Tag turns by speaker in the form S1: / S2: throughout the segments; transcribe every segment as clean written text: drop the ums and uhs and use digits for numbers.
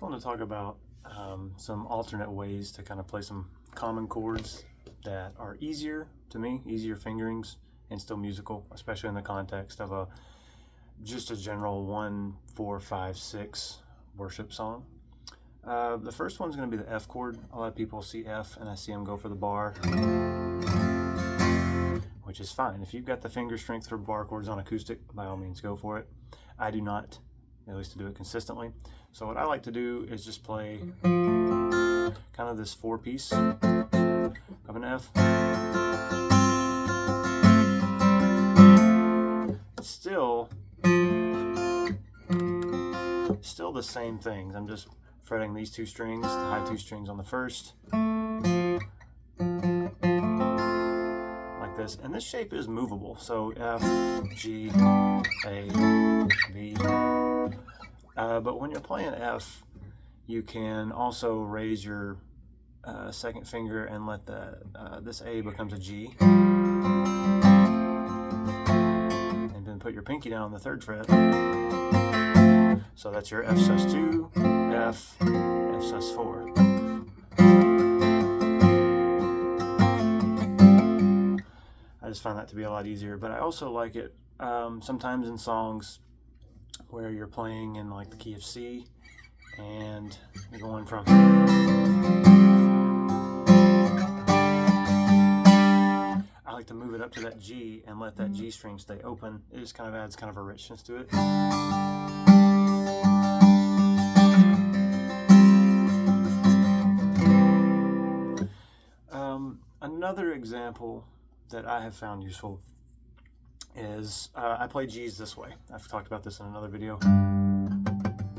S1: want to talk about some alternate ways to kind of play some common chords that are easier to me, easier fingerings, and still musical, especially in the context of just a general 1, 4, 5, 6 worship song. The first one's going to be the F chord. A lot of people see F and I see them go for the bar, which is fine. If you've got the finger strength for bar chords on acoustic, by all means go for it. I do not, at least to do it consistently. So what I like to do is just play kind of this 4-piece of an F. It's still the same things. I'm just fretting these 2 strings, the high 2 strings on the first, like this. And this shape is movable. So F, G, A, B. But when you're playing F, you can also raise your second finger and let this A becomes a G. And then put your pinky down on the 3rd fret. So that's your F sus2, F, F sus4. I just find that to be a lot easier, but I also like it sometimes in songs where you're playing in like the key of C and you're going from I like to move it up to that G and let that G string stay open. It just kind of adds kind of a richness to it. Another example that I have found useful is I play G's this way. I've talked about this in another video.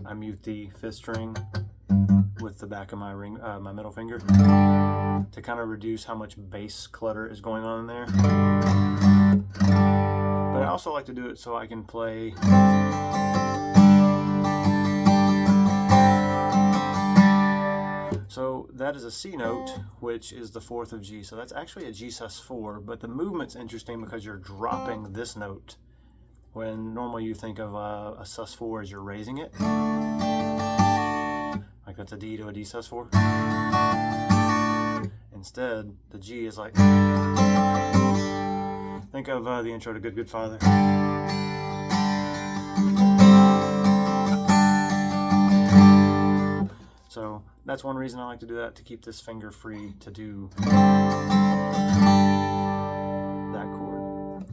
S1: I mute the 5th string with the back of my my middle finger to kind of reduce how much bass clutter is going on in there. But I also like to do it so I can play so that is a C note, which is the 4th of G. So that's actually a G sus4, but the movement's interesting because you're dropping this note. When normally you think of a sus4 as you're raising it. Like that's a D to a D sus4. Instead, the G is like, think of the intro to Good Good Father. So that's one reason I like to do that, to keep this finger free to do that chord.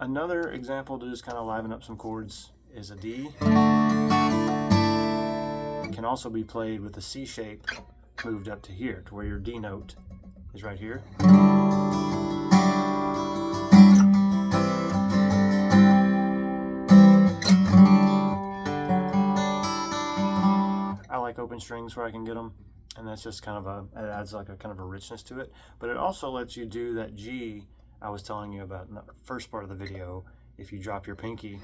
S1: Another example to just kind of liven up some chords is a D. It can also be played with the C shape moved up to here, to where your D note is right here. I like open strings where I can get them, and that's just kind of it adds like a kind of a richness to it. But it also lets you do that G I was telling you about in the first part of the video. If you drop your pinky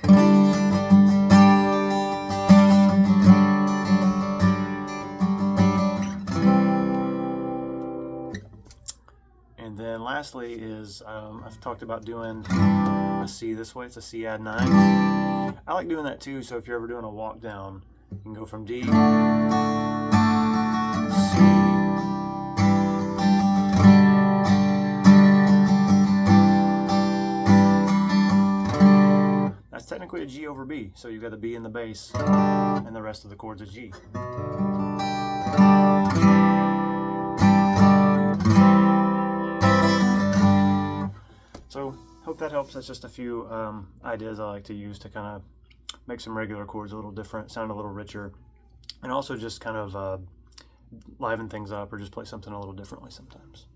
S1: and then lastly is I've talked about doing a C this way. It's a C add 9. I like doing that too, so if you're ever doing a walk down, you can go from D, C, that's technically a G over B, so you've got the B in the bass, and the rest of the chord's a G. So, hope that helps. That's just a few ideas I like to use to kind of make some regular chords a little different, sound a little richer, and also just kind of liven things up or just play something a little differently sometimes.